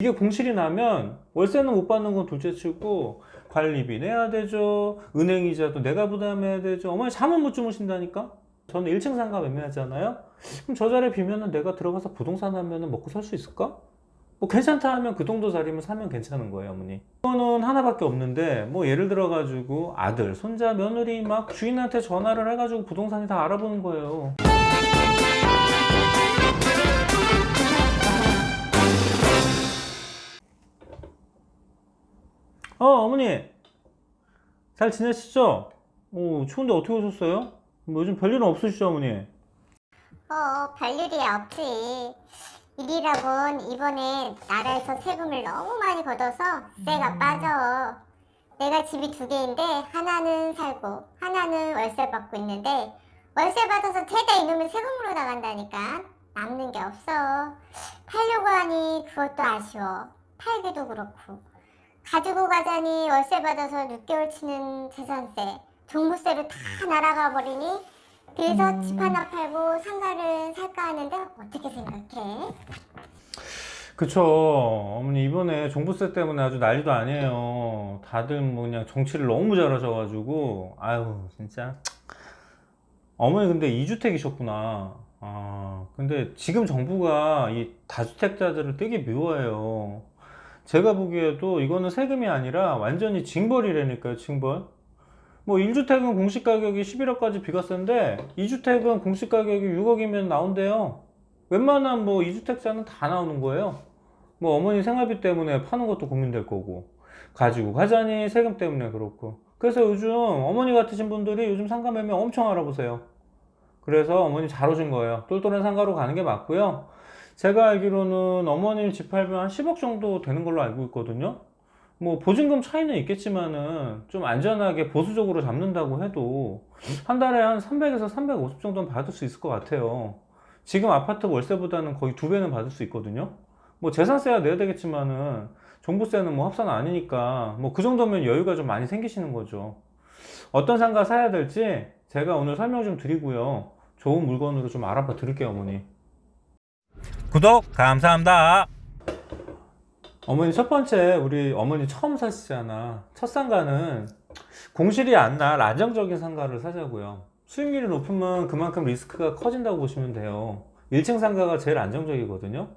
이게 공실이 나면 월세는 못 받는 건 둘째치고 관리비 내야 되죠. 은행이자도 내가 부담해야 되죠. 어머니 잠은 못 주무신다니까. 저는 1층 상가 매매하잖아요. 그럼 저 자리에 비면은 내가 들어가서 부동산 하면은 먹고 살 수 있을까? 뭐 괜찮다 하면 그 정도 자리면 사면 괜찮은 거예요, 어머니. 이거는 하나밖에 없는데 뭐 예를 들어 가지고 아들, 손자, 며느리 막 주인한테 전화를 해가지고 부동산이 다 알아보는 거예요. 어머니 잘 지내시죠? 추운데 어떻게 오셨어요? 뭐 요즘 별일은 없으시죠, 어머니? 별일이 없지. 일이라곤 이번에 나라에서 세금을 너무 많이 걷어서 세가 빠져. 내가 집이 두 개인데 하나는 살고 하나는 월세 받고 있는데 월세 받아서 죄다 이놈의 세금으로 나간다니까. 남는 게 없어. 팔려고 하니 그것도 아쉬워. 팔기도 그렇고. 가지고 가자니 월세 받아서 6개월 치는 재산세, 종부세로 다 날아가 버리니 그래서 집 하나 팔고 상가를 살까 하는데 어떻게 생각해? 그쵸. 어머니 이번에 종부세 때문에 아주 난리도 아니에요. 다들 뭐 그냥 정치를 너무 잘하셔가지고 아유 진짜. 어머니 근데 2주택이셨구나. 근데 지금 정부가 이 다주택자들을 되게 미워해요. 제가 보기에도 이거는 세금이 아니라 완전히 징벌이라니까요, 징벌. 뭐 1주택은 공시가격이 11억까지 비과세인데 2주택은 공시가격이 6억이면 나온대요. 웬만한 뭐 2주택자는 다 나오는 거예요. 뭐 어머니 생활비 때문에 파는 것도 고민될 거고 가지고 가자니 세금 때문에 그렇고. 그래서 요즘 어머니 같으신 분들이 요즘 상가 매매 엄청 알아보세요. 그래서 어머니 잘 오신 거예요. 똘똘한 상가로 가는 게 맞고요. 제가 알기로는 어머님 집 팔면 한 10억 정도 되는 걸로 알고 있거든요. 뭐 보증금 차이는 있겠지만은 좀 안전하게 보수적으로 잡는다고 해도 한 달에 한 300에서 350 정도는 받을 수 있을 것 같아요. 지금 아파트 월세보다는 거의 2배는 받을 수 있거든요. 뭐 재산세야 내야 되겠지만은 종부세는 뭐 합산 아니니까 뭐 그 정도면 여유가 좀 많이 생기시는 거죠. 어떤 상가 사야 될지 제가 오늘 설명 좀 드리고요. 좋은 물건으로 좀 알아봐 드릴게요, 어머니. 구독 감사합니다. 어머니 첫 번째, 우리 어머니 처음 사시잖아. 첫 상가는 공실이 안 날 안정적인 상가를 사자고요. 수익률이 높으면 그만큼 리스크가 커진다고 보시면 돼요. 1층 상가가 제일 안정적이거든요.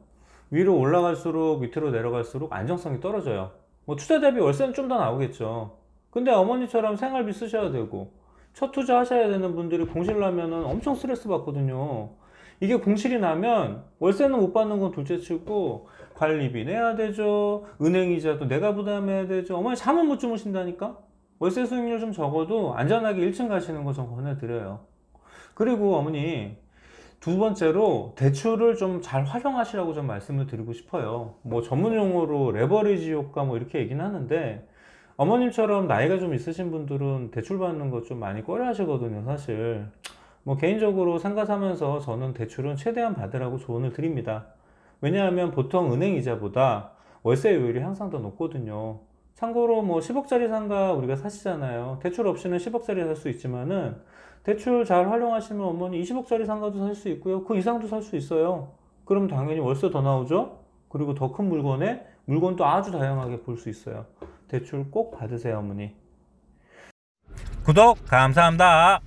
위로 올라갈수록 밑으로 내려갈수록 안정성이 떨어져요. 뭐 투자 대비 월세는 좀 더 나오겠죠. 근데 어머니처럼 생활비 쓰셔야 되고 첫 투자 하셔야 되는 분들이 공실 나면은 엄청 스트레스 받거든요. 이게 공실이 나면 월세는 못 받는 건 둘째치고 관리비 내야 되죠. 은행이자도 내가 부담해야 되죠. 어머니 잠은 못 주무신다니까. 월세 수익률 좀 적어도 안전하게 1층 가시는 거 좀 권해드려요. 그리고 어머니 두 번째로 대출을 좀 잘 활용하시라고 좀 말씀을 드리고 싶어요. 뭐 전문 용어로 레버리지 효과 뭐 이렇게 얘기는 하는데 어머님처럼 나이가 좀 있으신 분들은 대출 받는 거 좀 많이 꺼려 하시거든요, 사실. 뭐 개인적으로 상가 사면서 저는 대출은 최대한 받으라고 조언을 드립니다. 왜냐하면 보통 은행 이자보다 월세율이 항상 더 높거든요. 참고로 뭐 10억짜리 상가 우리가 사시잖아요. 대출 없이는 10억짜리 살 수 있지만은 대출 잘 활용하시면 어머니 20억짜리 상가도 살 수 있고요. 그 이상도 살 수 있어요. 그럼 당연히 월세 더 나오죠? 그리고 더 큰 물건에 물건도 아주 다양하게 볼 수 있어요. 대출 꼭 받으세요, 어머니. 구독 감사합니다.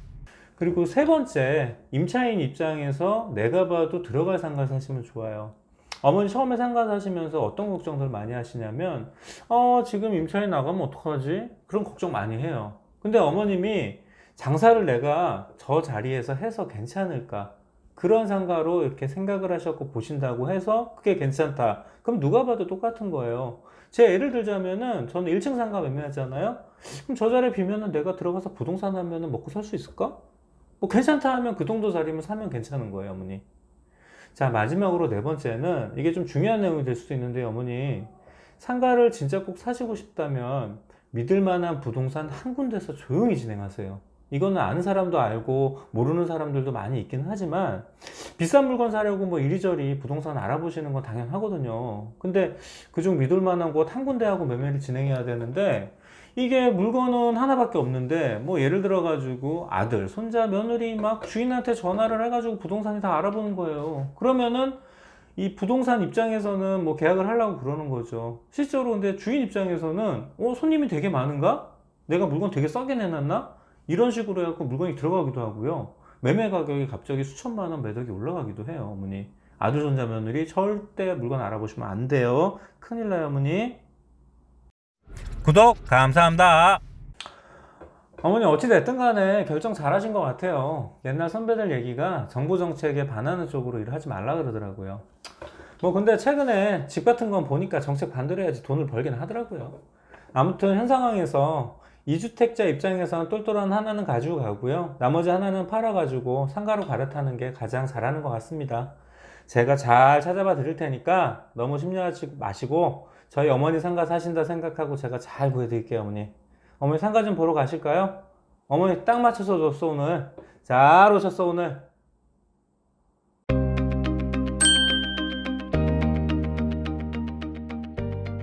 그리고 세 번째, 임차인 입장에서 내가 봐도 들어갈 상가 사시면 좋아요. 어머니 처음에 상가 사시면서 어떤 걱정들 많이 하시냐면 지금 임차인 나가면 어떡하지? 그런 걱정 많이 해요. 근데 어머님이 장사를 내가 저 자리에서 해서 괜찮을까? 그런 상가로 이렇게 생각을 하셨고 보신다고 해서 그게 괜찮다. 그럼 누가 봐도 똑같은 거예요. 제 예를 들자면은 저는 1층 상가 매매하잖아요. 그럼 저 자리에 비면은 내가 들어가서 부동산 하면은 먹고 살 수 있을까? 뭐 괜찮다 하면 그 정도 자리면 사면 괜찮은 거예요, 어머니. 자, 마지막으로 네 번째는 이게 좀 중요한 내용이 될 수도 있는데 어머니 상가를 진짜 꼭 사시고 싶다면 믿을 만한 부동산 한 군데서 조용히 진행하세요. 이거는 아는 사람도 알고 모르는 사람들도 많이 있긴 하지만 비싼 물건 사려고 뭐 이리저리 부동산 알아보시는 건 당연하거든요. 근데 그중 믿을 만한 곳 한 군데 하고 매매를 진행해야 되는데 이게 물건은 하나밖에 없는데 뭐 예를 들어 가지고 아들, 손자, 며느리 막 주인한테 전화를 해가지고 부동산이 다 알아보는 거예요. 그러면은 이 부동산 입장에서는 뭐 계약을 하려고 그러는 거죠. 실제로 근데 주인 입장에서는 손님이 되게 많은가? 내가 물건 되게 싸게 내놨나? 이런 식으로 해갖고 물건이 들어가기도 하고요. 매매 가격이 갑자기 수천만 원 매덕이 올라가기도 해요, 어머니. 아들손자 며느리 절대 물건 알아보시면 안 돼요. 큰일 나요, 어머니. 구독 감사합니다. 어머니 어찌됐든 간에 결정 잘하신 것 같아요. 옛날 선배들 얘기가 정부 정책에 반하는 쪽으로 일을 하지 말라 그러더라고요. 뭐 근데 최근에 집 같은 건 보니까 정책 반대로 해야지 돈을 벌긴 하더라고요. 아무튼 현 상황에서 2주택자 입장에서는 똘똘한 하나는 가지고 가고요. 나머지 하나는 팔아가지고 상가로 갈아타는 게 가장 잘하는 것 같습니다. 제가 잘 찾아봐 드릴 테니까 너무 심려하지 마시고 저희 어머니 상가 사신다 생각하고 제가 잘 보여드릴게요, 어머니. 어머니 상가 좀 보러 가실까요? 어머니 딱 맞춰서 줬어, 오늘. 잘 오셨어, 오늘.